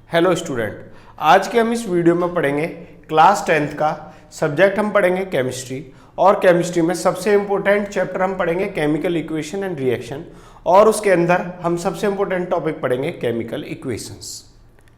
Hello student, आज के हम इस वीडियो में पढ़ेंगे क्लास 10th का सब्जेक्ट हम पढ़ेंगे केमिस्ट्री। और केमिस्ट्री में सबसे इम्पोर्टेंट चैप्टर हम पढ़ेंगे केमिकल इक्वेशन एंड रिएक्शन, और उसके अंदर हम सबसे इम्पोर्टेंट टॉपिक पढ़ेंगे केमिकल इक्वेशंस।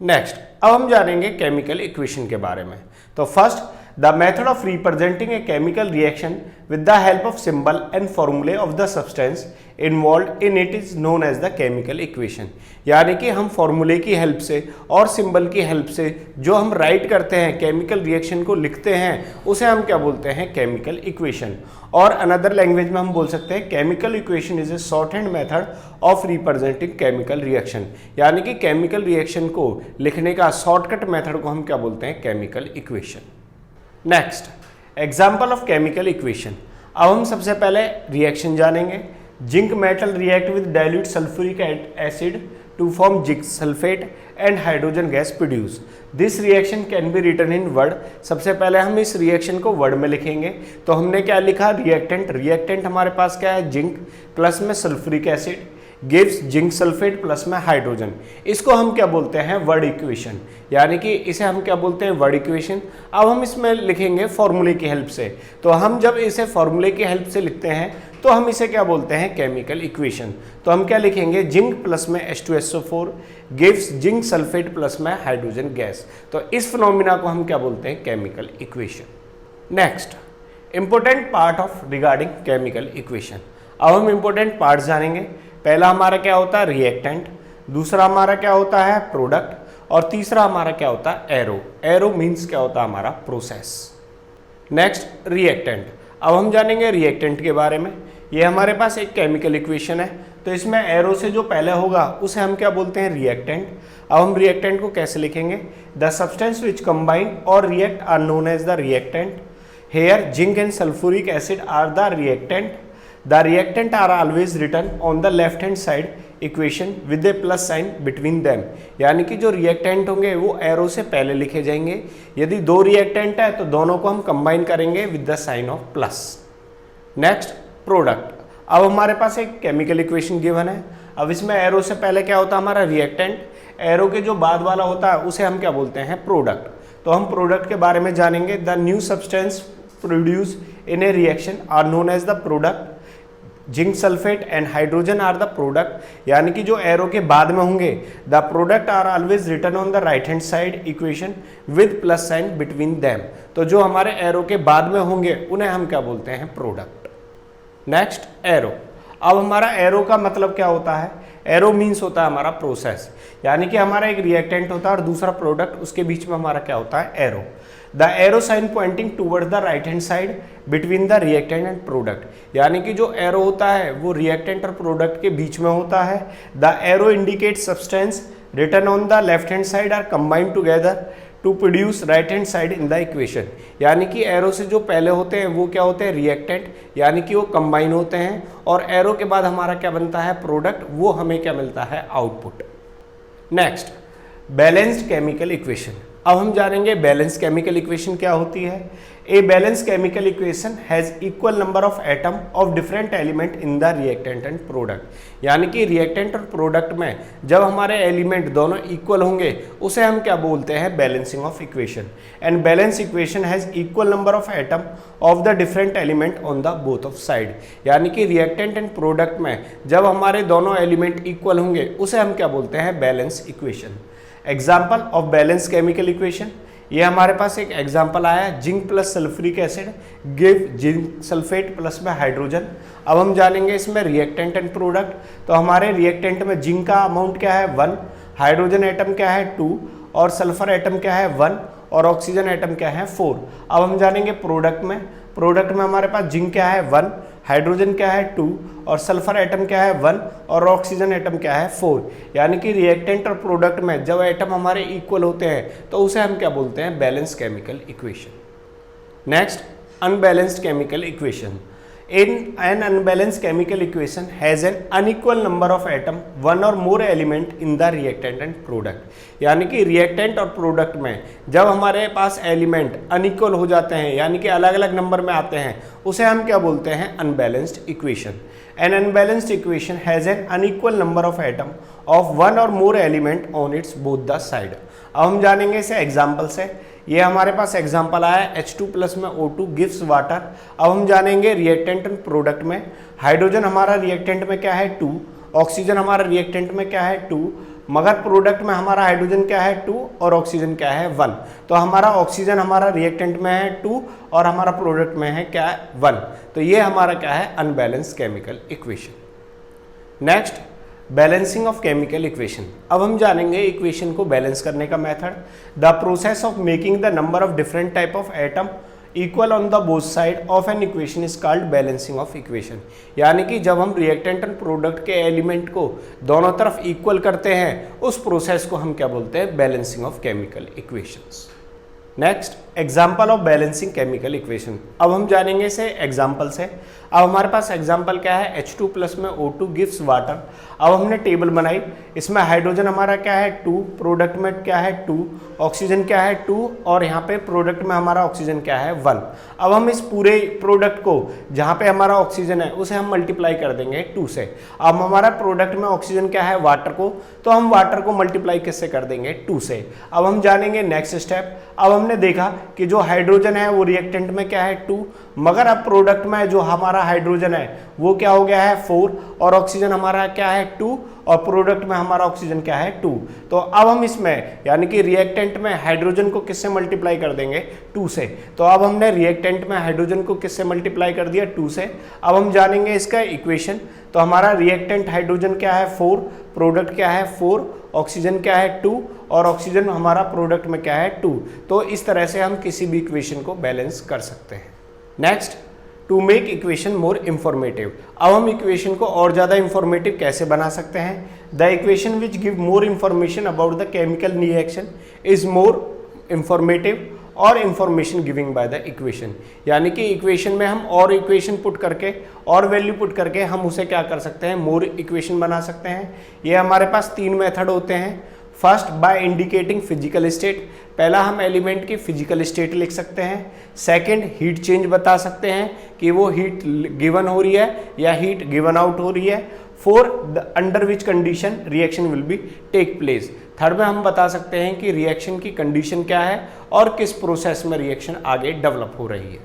नेक्स्ट, अब हम जानेंगे केमिकल इक्वेशन के बारे में। तो first, the method of representing a chemical reaction with the help of symbol and formulae of the substance involved in it is known as the chemical equation. यानी कि हम फॉर्मूले की हेल्प से और सिंबल की हेल्प से जो हम राइट करते हैं, केमिकल रिएक्शन को लिखते हैं, उसे हम क्या बोलते हैं? Chemical equation. और अनदर लैंग्वेज में हम बोल सकते हैं chemical equation is a short hand method of representing chemical reaction. यानी कि केमिकल रिएक्शन को लिखने का शॉर्टकट मेथड को हम क्या बोलते हैं? Chemical equation. Next, example of chemical equation. अब हम सबसे पहले रिएक्शन जानेंगे। Zinc metal react with dilute sulphuric acid to form zinc sulphate and hydrogen gas produce. This reaction can be written in word. सबसे पहले हम इस रिएक्शन को वर्ड में लिखेंगे। तो हमने क्या लिखा? रिएक्टेंट। रिएक्टेंट हमारे पास क्या है? जिंक प्लस में sulphuric acid gives zinc sulphate plus में हाइड्रोजन। इसको हम क्या बोलते हैं? Word equation. यानी कि इसे हम क्या बोलते हैं? Word equation. अब हम इसमें लिखेंगे फॉर्मूले की हेल्प से। तो हम जब इसे फॉर्मूले की हेल्प से लिखते हैं तो हम इसे क्या बोलते हैं? Chemical equation. तो हम क्या लिखेंगे? जिंक प्लस में H2SO4 gives zinc sulphate plus में हाइड्रोजन गैस। तो इस फिनोमिना को हम क्या बोलते हैं? Chemical equation. Next, important part of regarding chemical equation. अब हम इंपॉर्टेंट पार्ट जानेंगे। पहला हमारा क्या होता है? रिएक्टेंट। दूसरा हमारा क्या होता है? प्रोडक्ट। और तीसरा हमारा क्या होता है? एरो। एरो मीन्स क्या होता है? हमारा प्रोसेस। Next, reactant. अब हम जानेंगे रिएक्टेंट के बारे में। ये हमारे पास एक केमिकल इक्वेशन है, तो इसमें एरो से जो पहले होगा उसे हम क्या बोलते हैं? रिएक्टेंट। अब हम रिएक्टेंट को कैसे लिखेंगे? द सब्सटेंस विच कंबाइन और react are known as the reactant. Here zinc and sulphuric acid are the reactant. The reactant are always written on the left hand side equation with a plus sign between them। यानी कि जो reactant होंगे वो arrow से पहले लिखे जाएंगे। यदि दो रिएक्टेंट है तो दोनों को हम कंबाइन करेंगे with the sign of plus. Next, product. अब हमारे पास एक केमिकल इक्वेशन गिवन है। अब इसमें एरो से पहले क्या होता है? हमारा रिएक्टेंट। एरो के जो बाद वाला होता है उसे हम क्या बोलते हैं? प्रोडक्ट। तो हम प्रोडक्ट के बारे में जानेंगे। The new substance produce in a reaction are known as the product. Zinc sulphate and hydrogen are the product. यानी कि जो एरो के बाद में होंगे, the product are always written on the right hand side equation with plus sign between them. तो जो हमारे एरो के बाद में होंगे उन्हें हम क्या बोलते हैं? प्रोडक्ट। Next, arrow. अब हमारा एरो का मतलब क्या होता है? एरो मीन्स होता है हमारा प्रोसेस। यानी कि हमारा एक रिएक्टेंट होता है और दूसरा प्रोडक्ट, उसके बीच में हमारा क्या होता है? Arrow. The arrow sign pointing toward the right hand side between the reactant and product. यानी कि जो एरो होता है वो रिएक्टेंट और प्रोडक्ट के बीच में होता है। The arrow indicate substance written on the left hand side are combined together to produce right hand side in the equation. यानी कि एरो से जो पहले होते हैं वो क्या होते हैं? रिएक्टेंट, यानी कि वो कंबाइन होते हैं। और एरो के बाद हमारा क्या बनता है? प्रोडक्ट। वो हमें क्या मिलता है? Output. Next, balanced chemical equation. अब हम जानेंगे बैलेंस केमिकल इक्वेशन क्या होती है। A balance chemical equation has equal number of atom of different element in the reactant and product. यानी कि रिएक्टेंट और प्रोडक्ट में जब हमारे एलिमेंट दोनों इक्वल होंगे उसे हम क्या बोलते हैं? Balancing of equation. And balance equation has equal number of atom of the different element on the both of side. यानी कि रिएक्टेंट एंड प्रोडक्ट में जब हमारे दोनों एलिमेंट इक्वल होंगे उसे हम क्या बोलते हैं? Balance equation. Example of balance chemical equation. ये हमारे पास एक एग्जाम्पल आया है, zinc plus sulphuric acid give zinc sulphate plus में हाइड्रोजन। अब हम जानेंगे इसमें रिएक्टेंट एंड प्रोडक्ट। तो हमारे रिएक्टेंट में जिंक का अमाउंट क्या है? 1, हाइड्रोजन एटम क्या है? 2, और सल्फर एटम क्या है? 1, और ऑक्सीजन एटम क्या है? 4। अब हम जानेंगे प्रोडक्ट में। प्रोडक्ट में हमारे पास जिंक क्या है? 1, हाइड्रोजन क्या है? 2, और सल्फर एटम क्या है? 1, और ऑक्सीजन एटम क्या है? 4। यानी कि रिएक्टेंट और प्रोडक्ट में जब एटम हमारे इक्वल होते हैं तो उसे हम क्या बोलते हैं? Balance chemical equation. Next, unbalanced chemical equation. In an unbalanced chemical equation has an unequal number of atom, one or more element in the reactant and product। यानी कि रिएक्टेंट और प्रोडक्ट में जब हमारे पास एलिमेंट अनइक्वल हो जाते हैं, यानी कि अलग अलग नंबर में आते हैं, उसे हम क्या बोलते हैं? Unbalanced equation. An unbalanced equation has an unequal number of atom of one or more element on its both the side. अब हम जानेंगे इसे एग्जाम्पल से। ये हमारे पास एग्जाम्पल आया H2 प्लस में O2 गिव्स वाटर। अब हम जानेंगे रिएक्टेंट एंड प्रोडक्ट में। हाइड्रोजन हमारा रिएक्टेंट में क्या है 2, ऑक्सीजन हमारा रिएक्टेंट में क्या है 2, मगर प्रोडक्ट में हमारा हाइड्रोजन क्या है 2 और ऑक्सीजन क्या है 1। तो हमारा ऑक्सीजन हमारा रिएक्टेंट में है 2 और हमारा प्रोडक्ट में है क्या है 1। तो ये हमारा क्या है unbalanced chemical equation. Next, balancing of chemical equation. अब हम जानेंगे इक्वेशन को बैलेंस करने का method. The process of making the number of different type of atom equal on the both side of an equation is called balancing of equation. यानी कि जब हम रिएक्टेंट एंड प्रोडक्ट के एलिमेंट को दोनों तरफ इक्वल करते हैं उस प्रोसेस को हम क्या बोलते हैं, balancing of chemical equations. Next, example of balancing chemical equation. अब हम जानेंगे इसे एग्जाम्पल से। अब हमारे पास एग्जाम्पल क्या है H2 प्लस में O2 गिव्स वाटर। अब हमने टेबल बनाई, इसमें हाइड्रोजन हमारा क्या है 2, प्रोडक्ट में क्या है 2, ऑक्सीजन क्या है 2 और यहाँ पे प्रोडक्ट में हमारा ऑक्सीजन क्या है 1। अब हम इस पूरे प्रोडक्ट को जहाँ पे हमारा ऑक्सीजन है उसे हम मल्टीप्लाई कर देंगे 2 से। अब हमारा प्रोडक्ट में ऑक्सीजन क्या है वाटर को, तो हम वाटर को मल्टीप्लाई किससे कर देंगे 2 से। अब हम जानेंगे नेक्स्ट स्टेप। अब हमने देखा कि जो हाइड्रोजन है वो रिएक्टेंट में क्या है 2, मगर अब प्रोडक्ट में जो हमारा हाइड्रोजन है वो क्या हो गया है 4 और ऑक्सीजन हमारा क्या है 2 और प्रोडक्ट में हमारा ऑक्सीजन क्या है 2। तो अब हम इसमें यानी कि रिएक्टेंट में हाइड्रोजन को किससे मल्टीप्लाई कर देंगे 2 से। तो अब हमने रिएक्टेंट में हाइड्रोजन को किससे मल्टीप्लाई कर दिया 2 से। अब हम जानेंगे इसका इक्वेशन। तो हमारा रिएक्टेंट हाइड्रोजन क्या है 4, प्रोडक्ट क्या है 4, ऑक्सीजन क्या है 2 और ऑक्सीजन हमारा प्रोडक्ट में क्या है 2। तो इस तरह से हम किसी भी इक्वेशन को बैलेंस कर सकते हैं। Next, to make equation more informative. अब हम इक्वेशन को और ज़्यादा इंफॉर्मेटिव कैसे बना सकते हैं। The equation which give more information about the chemical reaction is more informative और information giving by the equation. यानी कि इक्वेशन में हम और इक्वेशन पुट करके और वैल्यू पुट करके हम उसे क्या कर सकते हैं, मोर इक्वेशन बना सकते हैं। ये हमारे पास 3 मेथड होते हैं। First, by indicating physical state. पहला हम एलिमेंट की फिजिकल स्टेट लिख सकते हैं। सेकंड, हीट चेंज बता सकते हैं कि वो हीट गिवन हो रही है या हीट गिवन आउट हो रही है। Fourth, the under which condition reaction will be take place. Third में हम बता सकते हैं कि रिएक्शन की कंडीशन क्या है और किस प्रोसेस में रिएक्शन आगे डेवलप हो रही है।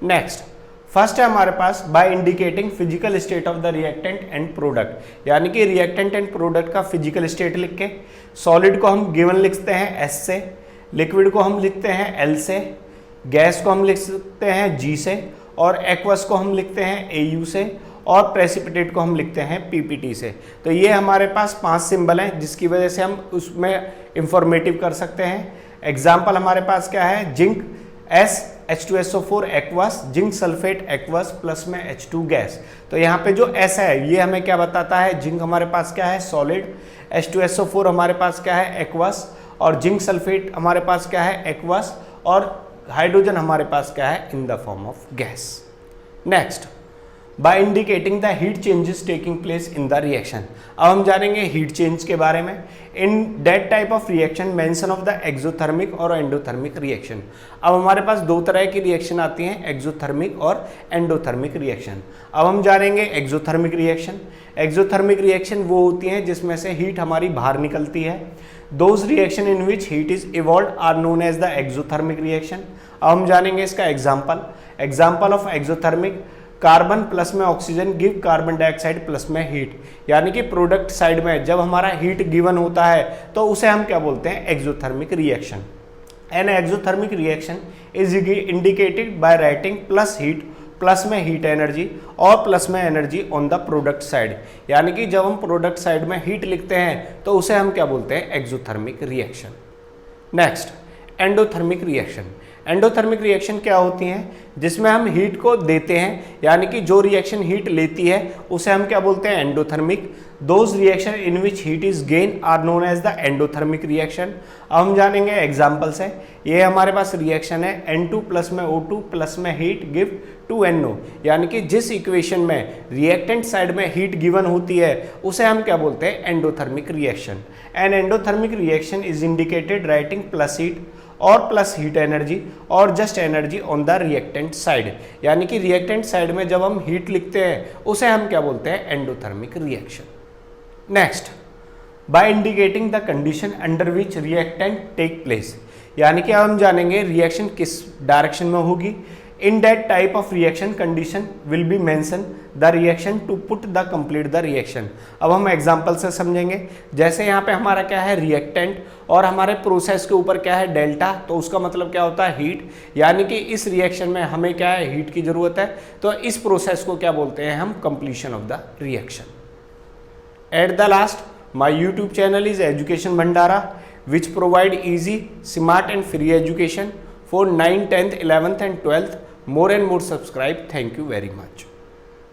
नेक्स्ट, फर्स्ट है हमारे पास by indicating physical state of the reactant and product. यानी कि रिएक्टेंट एंड प्रोडक्ट का फिजिकल स्टेट लिख के सॉलिड को हम गिवन लिखते हैं S से, लिक्विड को हम लिखते हैं L से, गैस को हम लिख सकते हैं G से और एक्वस को हम लिखते हैं AU से और प्रेसिपिटेट को हम लिखते हैं PPT से। तो ये हमारे पास 5 सिंबल हैं जिसकी वजह से हम उसमें इंफॉर्मेटिव कर सकते हैं। एग्जाम्पल हमारे पास क्या है, zinc H2SO4 aqueous, zinc sulphate aqueous plus में H2 गैस। तो यहाँ पे जो S है ये हमें क्या बताता है, जिंक हमारे पास क्या है सॉलिड, H2SO4 हमारे पास क्या है एक्वस और जिंक सल्फेट हमारे पास क्या है एक्वस और हाइड्रोजन हमारे पास क्या है in the form of gas. Next, by indicating the heat changes taking place in the reaction. अब हम जानेंगे हीट चेंज के बारे में। In that type of reaction mention of the exothermic और एंडोथर्मिक रिएक्शन। अब हमारे पास 2 तरह की रिएक्शन आती हैं, एक्सोथर्मिक और एंडोथर्मिक रिएक्शन। अब हम जानेंगे एक्सोथर्मिक रिएक्शन। एक्सोथर्मिक रिएक्शन वो होती हैं जिसमें से हीट हमारी बाहर निकलती है। Those reaction in which heat is evolve are known as the exothermic reaction. अब हम जानेंगे इसका example of exothermic. Carbon plus में oxygen give carbon dioxide plus में हीट। यानी कि प्रोडक्ट साइड में जब हमारा हीट गिवन होता है तो उसे हम क्या बोलते हैं, exothermic reaction. An exothermic reaction is indicated by writing plus heat, plus में हीट एनर्जी और प्लस में energy on the product side. यानी कि जब हम प्रोडक्ट साइड में हीट लिखते हैं तो उसे हम क्या बोलते हैं, exothermic reaction. Next, endothermic reaction. Endothermic reaction क्या होती हैं, जिसमें हम हीट को देते हैं, यानी कि जो रिएक्शन हीट लेती है उसे हम क्या बोलते हैं, endothermic. Those reaction in which heat is gain are known as the endothermic reaction. अब हम जानेंगे एग्जाम्पल से। ये हमारे पास रिएक्शन है N2 प्लस में O2 प्लस में हीट गिव 2NO। यानी कि जिस इक्वेशन में रिएक्टेंट साइड में हीट गिवन होती है उसे हम क्या बोलते हैं, endothermic reaction. An endothermic reaction is indicated writing plus heat और प्लस हीट एनर्जी और just energy on the reactant side. यानी कि रिएक्टेंट साइड में जब हम हीट लिखते हैं उसे हम क्या बोलते हैं, endothermic reaction. Next, by indicating the condition under which reactant take place, यानी कि अब हम जानेंगे रिएक्शन किस डायरेक्शन में होगी। In that type of reaction condition will be mention the reaction to put the complete the reaction. अब हम एग्जांपल से समझेंगे। जैसे यहाँ पे हमारा क्या है, रिएक्टेंट, और हमारे प्रोसेस के ऊपर क्या है, डेल्टा, तो उसका मतलब क्या होता है, हीट। यानी कि इस रिएक्शन में हमें क्या है, हीट की जरूरत है, तो इस प्रोसेस को क्या बोलते हैं हम, completion of the reaction. At the last, my YouTube channel is Education Bhandara, which provide easy, smart and free education for 9th, 10th, 11th and 12th. More and more subscribe. Thank you very much.